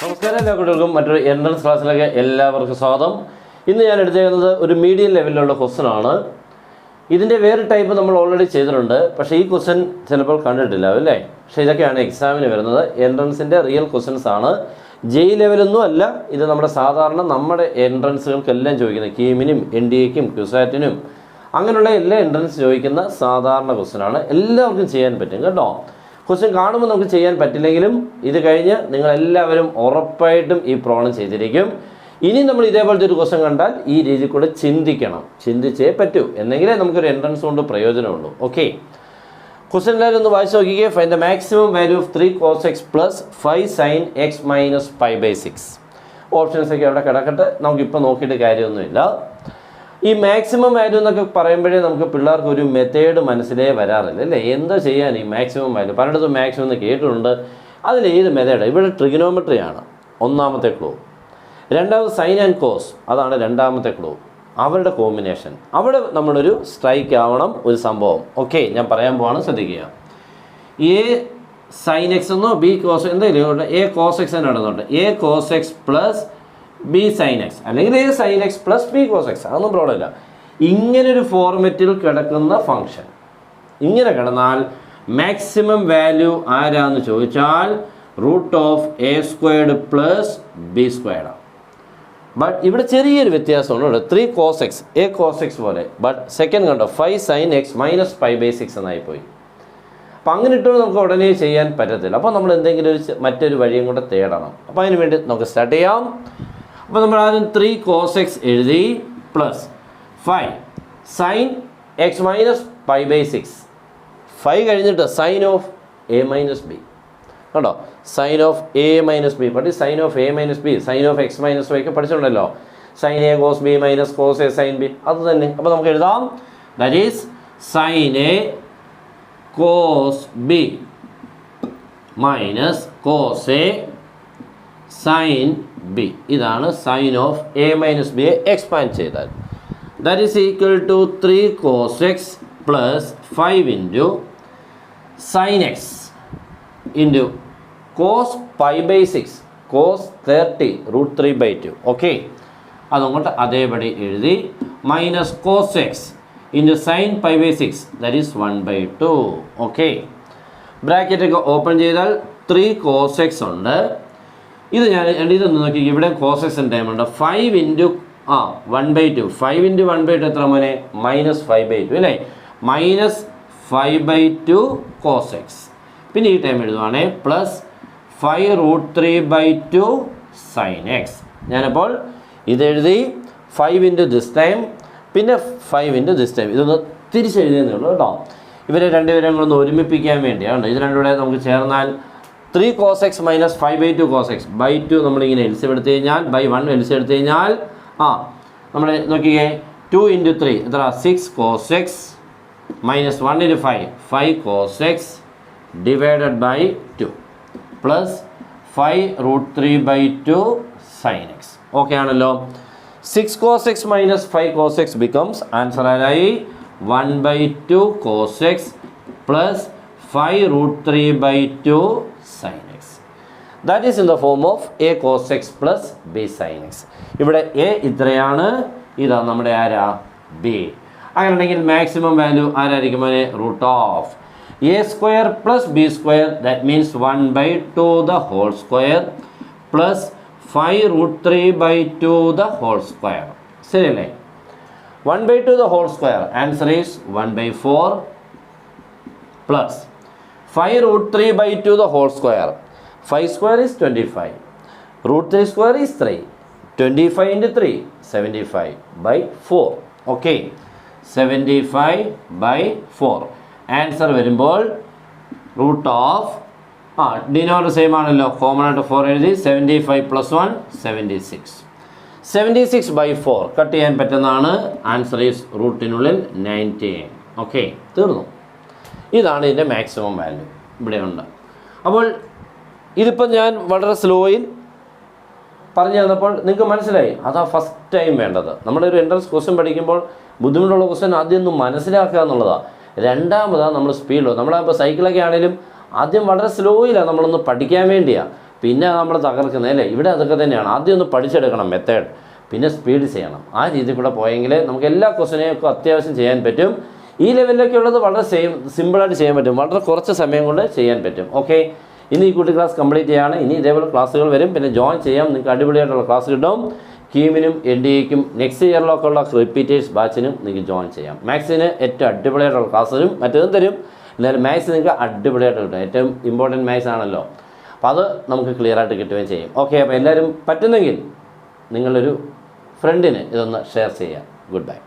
നമസ്കാരം എല്ലാ കുട്ടികൾക്കും മറ്റൊരു എൻട്രൻസ് ക്ലാസ്സിലേക്ക് എല്ലാവർക്കും സ്വാഗതം. ഇന്ന് ഞാൻ എടുത്തേക്കുന്നത് ഒരു മീഡിയം ലെവലിലുള്ള ക്വസ്റ്റൻ ആണ്. ഇതിൻ്റെ വേറെ ടൈപ്പ് നമ്മൾ ഓൾറെഡി ചെയ്തിട്ടുണ്ട്, പക്ഷേ ഈ ക്വസ്റ്റൻ ചിലപ്പോൾ കണ്ടിട്ടില്ല അല്ലേ. പക്ഷേ ഇതൊക്കെയാണ് എക്സാമിന് വരുന്നത്. എൻട്രൻസിൻ്റെ റിയൽ ക്വസ്റ്റൻസ് ആണ്. ജെയ് ലെവലൊന്നും അല്ല, ഇത് നമ്മുടെ സാധാരണ നമ്മുടെ എൻട്രൻസുകൾക്കെല്ലാം ചോദിക്കുന്നത് കീമിനും എൻ ഡി എക്കും ക്യുസാറ്റിനും അങ്ങനെയുള്ള എല്ലാ എൻട്രൻസ് ചോദിക്കുന്ന സാധാരണ ക്വസ്റ്റനാണ്. എല്ലാവർക്കും ചെയ്യാൻ പറ്റും കേട്ടോ. ക്വസ്റ്റ്യൻ കാണുമ്പോൾ നമുക്ക് ചെയ്യാൻ പറ്റില്ലെങ്കിലും ഇത് കഴിഞ്ഞ് നിങ്ങളെല്ലാവരും ഉറപ്പായിട്ടും ഈ പ്രോബ്ലം ചെയ്തിരിക്കും. ഇനി നമ്മൾ ഇതേപോലത്തെ ഒരു ക്വസ്റ്റ്യൻ കണ്ടാൽ ഈ രീതിയിൽ കൂടെ ചിന്തിച്ചേ പറ്റൂ, എന്നെങ്കിലേ നമുക്കൊരു എൻട്രൻസ് കൊണ്ട് പ്രയോജനമുള്ളൂ. ഓക്കെ, ക്വസ്റ്റ്യൻ എല്ലാവരും ഒന്ന് വായിച്ച് നോക്കിക്കേ. Find the maximum value of 3 cos x plus 5 sin x minus π/6. ഓപ്ഷൻസൊക്കെ അവിടെ കിടക്കട്ടെ, നമുക്കിപ്പോൾ നോക്കിയിട്ട് കാര്യമൊന്നുമില്ല. ഈ മാക്സിമം വാല്യൂ എന്നൊക്കെ പറയുമ്പോഴേ നമുക്ക് പിള്ളേർക്ക് ഒരു മെത്തേഡ് മനസ്സിലേ വരാറില്ല അല്ലേ. എന്താ ചെയ്യാൻ ഈ മാക്സിമം വാല്യൂ, പലയിടത്തും മാക്സിമം എന്ന് കേട്ടിട്ടുണ്ട്. അതിലേത് മെത്തേഡ്? ഇവിടെ ട്രിഗണോമെട്രി ആണ് ഒന്നാമത്തെ ക്ലൂ. രണ്ടാമത് സൈൻ ആൻഡ് കോസ്, അതാണ് രണ്ടാമത്തെ ക്ലൂ. അവരുടെ കോമ്പിനേഷൻ, അവിടെ നമ്മളൊരു സ്ട്രൈക്ക് ആവണം ഒരു സംഭവം. ഓക്കെ, ഞാൻ പറയാൻ പോവാണ്, ശ്രദ്ധിക്കുക. എ സൈൻ എക്സ് എന്നോ ബി കോസ് എന്തെങ്കിലും എ കോസ് എക്സ് തന്നെ നടന്നുണ്ട്. A cos X plus B sine X, അല്ലെങ്കിൽ A sine X plus B cos X, അതൊന്നും പ്രോബ്ലം ഇല്ല. ഇങ്ങനൊരു ഫോർമാറ്റിൽ കിടക്കുന്ന ഫംഗ്ഷൻ ഇങ്ങനെ കിടന്നാൽ മാക്സിമം വാല്യൂ ആരാന്ന് ചോദിച്ചാൽ root of a squared plus b squared. But ഇവിടെ ചെറിയൊരു വ്യത്യാസമുണ്ട്. 3 cos x, a cos x പോലെ. ബട്ട് സെക്കൻഡ് കണ്ടോ 5 sin x മൈനസ് π/6 എന്നായിപ്പോയി. അപ്പം അങ്ങനെ ഇട്ടുകൊണ്ട് നമുക്ക് ഉടനെ ചെയ്യാൻ പറ്റത്തില്ല. അപ്പോൾ നമ്മൾ എന്തെങ്കിലും ഒരു മറ്റൊരു വഴിയും കൂടെ തേടണം. അപ്പോൾ അതിന് വേണ്ടി നമുക്ക് സ്റ്റാർട്ട് ചെയ്യാം. അപ്പോൾ നമ്മൾ ആദ്യം 3 cos x എഴുതി പ്ലസ് 5 sin x മൈനസ് π/6. 5 കഴിഞ്ഞിട്ട് sine of A minus B കണ്ടോ, sine of A minus B. പക്ഷേ sine of A minus B, sine of X minus Y ഒക്കെ പഠിച്ചിട്ടുണ്ടല്ലോ. Sine A cos B minus cos A sine B, അത് തന്നെ. അപ്പോൾ നമുക്ക് എഴുതാം that is sine A cos B minus cos A sine B. ഇതാണ് sine of A minus ബിയെ expand ചെയ്താൽ that is equal to 3 cos x plus 5 into sine X into cos π/6 cos 30 root 3/2. Okay, അതുകൊണ്ട് അതേപടി എഴുതി minus cos X into sine π/6 that is 1/2. Okay, ബ്രാക്കറ്റൊക്കെ open ചെയ്താൽ 3 cos x ഉണ്ട്. ഇത് ഇതൊന്ന് നോക്കി, ഇവിടെ കോസ് എക്സ് ടൈം ഉണ്ട്. 5 ഇൻറ്റു 1/2. 5 ഇൻറ്റു 1/2 എത്ര മോനെ? മൈനസ് 5/2 അല്ലേ. Minus 5/2 cos X. പിന്നെ ഈ ടൈം എഴുതുവാണേ പ്ലസ് 5 റൂട്ട് 3/2 സൈൻ എക്സ്. ഞാനപ്പോൾ ഇതെഴുതി 5 ഇൻറ്റു ദിസ് ടൈം, പിന്നെ 5 ഇൻറ്റു ദിസ് ടൈം. ഇതൊന്ന് തിരിച്ചെഴുതിയെന്നേ ഉള്ളൂ കേട്ടോ. ഇവരെ രണ്ടുപേരും ഒന്ന് ഒരുമിപ്പിക്കാൻ വേണ്ടിയാണ്. ഇത് രണ്ടുകൂടെ നമുക്ക് ചേർന്നാൽ 3 cos x minus 5/2 cos x by 2 നമ്മളിങ്ങനെ എൽസിയം എടുത്തു കഴിഞ്ഞാൽ ബൈ 1 എൽസിയം എടുത്തു കഴിഞ്ഞാൽ നമ്മൾ നോക്കിക്കേ 2 ഇൻറ്റു 3 എത്ര? 6 cos x minus 1 into 5 cos x divided by 2 plus 5 root 3/2 sine x. Okay ആണല്ലോ. 6 cos x minus 5 cos x becomes answer ആയി 1/2 cos x plus 5 root 3/2 sin x. That is in the form of a cos x plus b sin x. ഇവിടെ a ഇത്രയാണ്, ഇതാണ് നമ്മുടെ ആരാ? b. അങ്ങനെയാണെങ്കിൽ maximum value ആരായിരിക്കും? Root of a square plus b square, that means 1/2 the whole square plus 5 root 3/2 the whole square. ശരിയല്ലേ? 1/2 the whole square answer is 1/4 plus 5 root 3/2 the whole square. 5 square is 25. Root 3 square is 3. 25 into 3, 75 by 4. Okay, 75 by 4. Answer വരുമ്പോൾ root of denominator same ആണല്ലോ, common ആയിട്ട് 4 എഴുതി. 75 plus 1 76. 76 by 4 cut ചെയ്യാൻ പറ്റുന്നതാണ്. Answer is റൂട്ടിനുള്ളിൽ 19. Okay, തീർന്നു. ഇതാണ് ഇതിൻ്റെ maximum value ഇവിടെ ഉണ്ട്. അപ്പോൾ ഇതിപ്പോൾ ഞാൻ വളരെ സ്ലോയിൽ പറഞ്ഞു തന്നപ്പോൾ നിങ്ങൾക്ക് മനസ്സിലായി. അതാ ഫസ്റ്റ് ടൈം വേണ്ടത്. നമ്മളൊരു എൻട്രൻസ് ക്വസ്റ്റ്യൻ പഠിക്കുമ്പോൾ ബുദ്ധിമുട്ടുള്ള ക്വസ്റ്റ്യൻ ആദ്യം ഒന്ന് മനസ്സിലാക്കുക എന്നുള്ളതാണ്. രണ്ടാമതാണ് നമ്മൾ സ്പീഡിലോ. നമ്മളപ്പോൾ സൈക്കിളൊക്കെ ആണെങ്കിലും ആദ്യം വളരെ സ്ലോയിലാണ് നമ്മളൊന്ന് പഠിക്കാൻ വേണ്ടിയാണ്. പിന്നെ നമ്മൾ തകർക്കുന്നത് അല്ലേ. ഇവിടെ അതൊക്കെ തന്നെയാണ്. ആദ്യം ഒന്ന് പഠിച്ചെടുക്കണം മെത്തേഡ്, പിന്നെ സ്പീഡ് ചെയ്യണം. ആ രീതിയിൽ കൂടെ പോയെങ്കിൽ നമുക്ക് എല്ലാ ക്വസ്റ്റനെയൊക്കെ അത്യാവശ്യം ചെയ്യാൻ പറ്റും. ഈ ലെവലിലൊക്കെ ഉള്ളത് വളരെ സിമ്പിളായിട്ട് ചെയ്യാൻ പറ്റും, വളരെ കുറച്ച് സമയം കൊണ്ട് ചെയ്യാൻ പറ്റും. ഓക്കെ, ഇനി ഈ കുട്ടി ക്ലാസ് കംപ്ലീറ്റ് ചെയ്യാണ്. ഇനി ഇതേപോലെ ക്ലാസ്സുകൾ വരും, പിന്നെ ജോയിൻ ചെയ്യാം. നിങ്ങൾക്ക് അടിപൊളിയായിട്ടുള്ള ക്ലാസ് കിട്ടും. കീമിനും NDAക്കും നെക്സ്റ്റ് ഇയറിലൊക്കെ ഉള്ള റിപ്പീറ്റേഴ്സ് ബാച്ചിനും നിങ്ങൾക്ക് ജോയിൻ ചെയ്യാം. മാത്സിന് ഏറ്റവും അടിപൊളിയായിട്ടുള്ള ക്ലാസ്സും മറ്റേതും തരും. എന്നാലും മാത്സ് നിങ്ങൾക്ക് അടിപൊളിയായിട്ട് കിട്ടും. ഏറ്റവും ഇമ്പോർട്ടൻറ്റ് മാത്സ് ആണല്ലോ. അപ്പോൾ അത് നമുക്ക് ക്ലിയർ ആയിട്ട് കിട്ടുകയും ചെയ്യും. ഓക്കെ, അപ്പോൾ എല്ലാവരും പറ്റുന്നെങ്കിൽ നിങ്ങളൊരു ഫ്രണ്ടിന് ഇതൊന്ന് ഷെയർ ചെയ്യാം. Good bye.